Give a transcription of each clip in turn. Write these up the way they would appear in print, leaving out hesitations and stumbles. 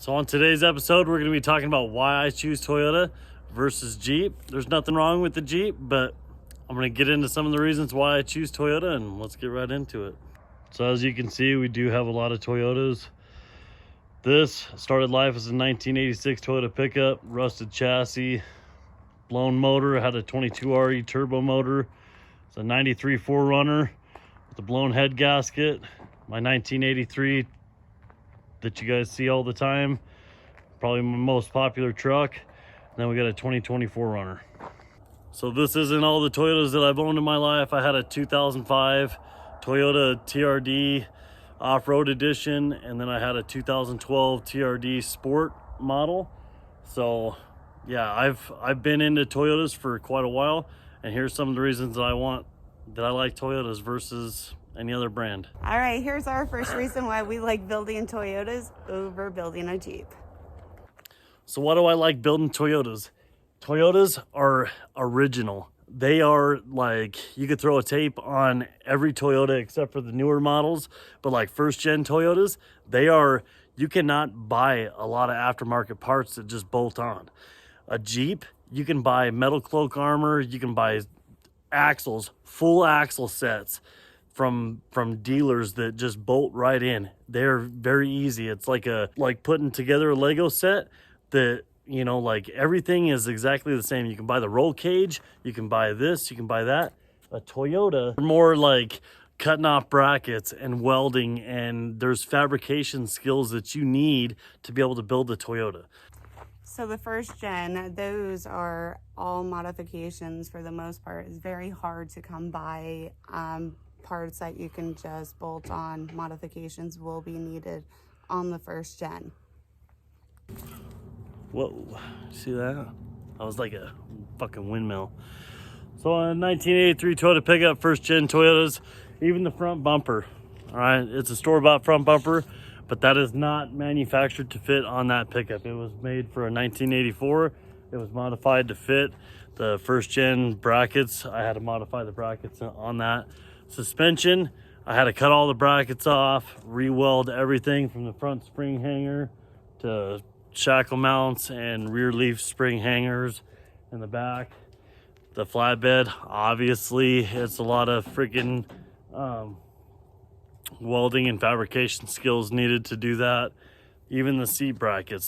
So on today's episode, we're going to be talking about why I choose Toyota versus Jeep. There's nothing wrong with the Jeep, but I'm going to get into some of the reasons why I choose Toyota, and let's get right into it. So as you can see, we do have a lot of Toyotas. This started life as a 1986 Toyota pickup, rusted chassis, blown motor, had a 22RE turbo motor. It's a 93 4Runner with a blown head gasket. My 1983 that you guys see all the time, probably my most popular truck. And then we got a 2020 4Runner. So this isn't all the Toyotas that I've owned in my life. I had a 2005 Toyota TRD off-road edition, and then I had a 2012 TRD Sport model. So yeah, I've been into Toyotas for quite a while, and here's some of the reasons that I like Toyotas versus any other brand. All right, here's our first reason why we like building Toyotas over building a Jeep. So why do I like building Toyotas? Toyotas are original. They are like, you could throw a tape on every Toyota except for the newer models, but like first gen Toyotas, you cannot buy a lot of aftermarket parts that just bolt on. A Jeep, you can buy metal cloak armor, you can buy axles, full axle sets from dealers that just bolt right in. They're very easy. It's like putting together a Lego set that, you know, like everything is exactly the same. You can buy the roll cage, you can buy this, you can buy that. A Toyota, more like cutting off brackets and welding, and there's fabrication skills that you need to be able to build a Toyota. So the first gen, those are all modifications for the most part. It's very hard to come by parts that you can just bolt on. Modifications will be needed on the first gen. Whoa, see that? That was like a fucking windmill. So a 1983 Toyota pickup, first gen Toyotas, even the front bumper, all right? It's a store-bought front bumper, but that is not manufactured to fit on that pickup. It was made for a 1984. It was modified to fit the first gen brackets. I had to modify the brackets on that. Suspension, I had to cut all the brackets off, re-weld everything from the front spring hanger to shackle mounts and rear leaf spring hangers in the back. The flatbed, obviously, it's a lot of freaking welding and fabrication skills needed to do that. Even the seat brackets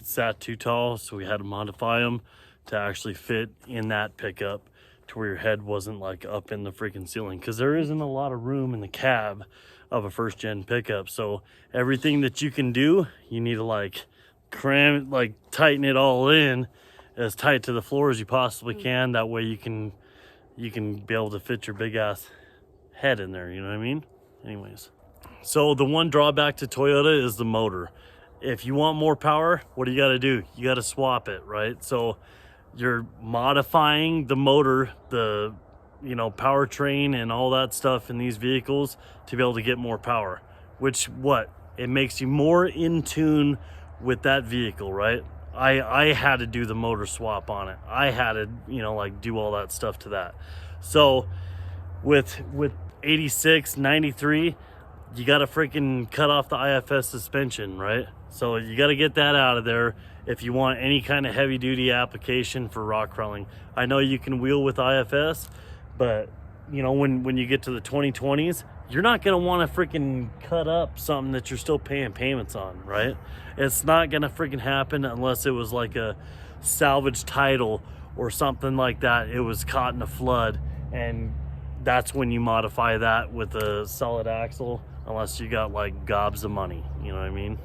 sat too tall, so we had to modify them to actually fit in that pickup to where your head wasn't like up in the freaking ceiling, because there isn't a lot of room in the cab of a first gen pickup. So everything that you can do, you need to like cram it, like tighten it all in as tight to the floor as you possibly can. That way you can be able to fit your big ass head in there, you know what I mean? Anyways, so the one drawback to Toyota is the motor. If you want more power, what do you got to do? You got to swap it, right? So you're modifying the motor, the powertrain and all that stuff in these vehicles to be able to get more power, which it makes you more in tune with that vehicle, right? I had to do the motor swap on it. I had to, do all that stuff to that. So with 86, 93, you got to freaking cut off the IFS suspension, right? So you got to get that out of there if you want any kind of heavy duty application for rock crawling. I know you can wheel with IFS, but when you get to the 2020s, you're not going to want to freaking cut up something that you're still paying payments on, right? It's not going to freaking happen unless it was like a salvage title or something like that. It was caught in a flood, and that's when you modify that with a solid axle, unless you got like gobs of money, you know what I mean?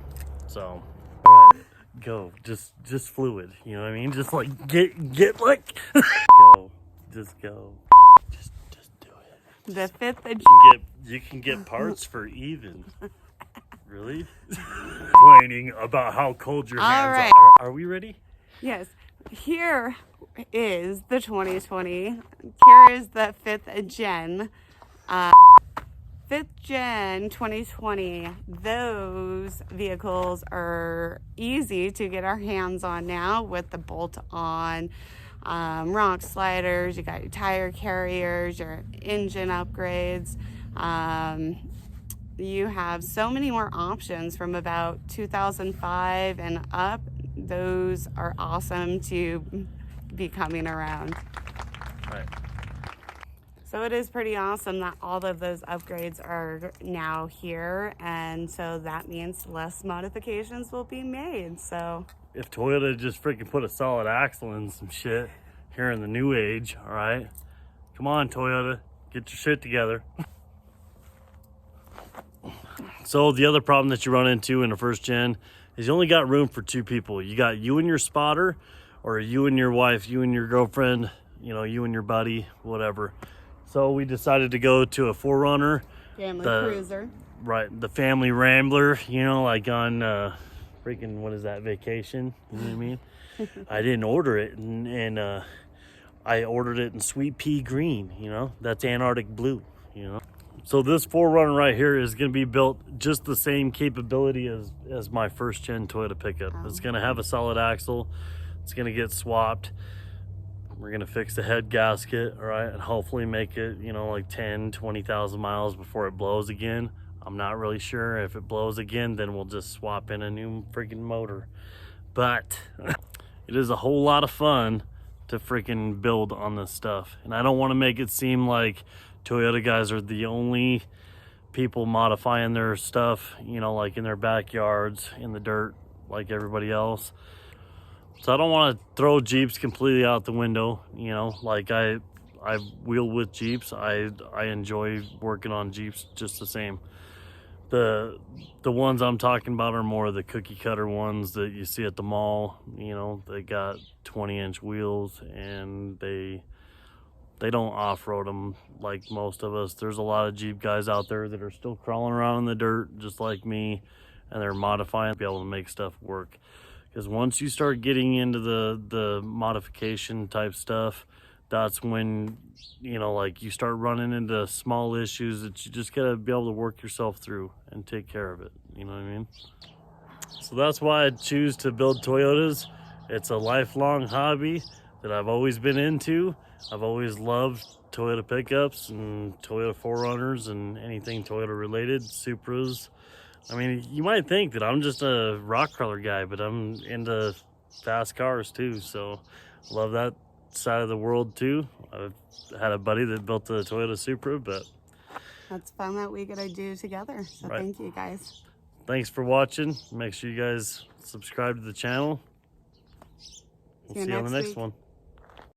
So, all right, go, just fluid, you know what I mean? Just like get like, go, just go, just do it. The fifth You can get parts for even. Really? Complaining about how cold your hands are. Are we ready? Yes. Here is the 2020. Here is the fifth gen. Fifth gen 2020. Those vehicles are easy to get our hands on now with the bolt-on rock sliders. You got your tire carriers, your engine upgrades. you have so many more options from about 2005 and up. Those are awesome to be coming around. Right. So it is pretty awesome that all of those upgrades are now here, and so that means less modifications will be made. So if Toyota just freaking put a solid axle in some shit here in the new age, all right? Come on, Toyota, get your shit together. So the other problem that you run into in a first gen is you only got room for 2 people. You got you and your spotter, or you and your wife, you and your girlfriend, you know, you and your buddy, whatever. So we decided to go to a 4Runner. family cruiser. Right, the family rambler, you know, like on freaking, what is that, vacation? You know what I mean? I didn't order it, and I ordered it in sweet pea green, you know? That's Antarctic blue, you know? So this 4Runner right here is going to be built just the same capability as my first gen Toyota pickup. It's going to have a solid axle. It's going to get swapped. We're going to fix the head gasket, all right, and hopefully make it, you know, like 10, 20,000 miles before it blows again. I'm not really sure. If it blows again, then we'll just swap in a new freaking motor. But it is a whole lot of fun to freaking build on this stuff. And I don't want to make it seem like Toyota guys are the only people modifying their stuff, you know, like in their backyards, in the dirt, like everybody else. So I don't want to throw Jeeps completely out the window, you know, like I wheel with Jeeps. I enjoy working on Jeeps just the same. The ones I'm talking about are more the cookie cutter ones that you see at the mall. You know, they got 20-inch wheels, and they don't off-road them like most of us. There's a lot of Jeep guys out there that are still crawling around in the dirt just like me, and they're modifying to be able to make stuff work. Because once you start getting into the modification type stuff, that's when, you know, like you start running into small issues that you just gotta be able to work yourself through and take care of it. You know what I mean? So that's why I choose to build Toyotas. It's a lifelong hobby that I've always been into. I've always loved Toyota pickups and Toyota 4Runners and anything Toyota related, Supras. I mean, you might think that I'm just a rock crawler guy, but I'm into fast cars too. So love that side of the world too. I've had a buddy that built a Toyota Supra, but That's fun that we get to do together. So Right. Thank you guys. Thanks for watching. Make sure you guys subscribe to the channel. We'll see you on the next week. one.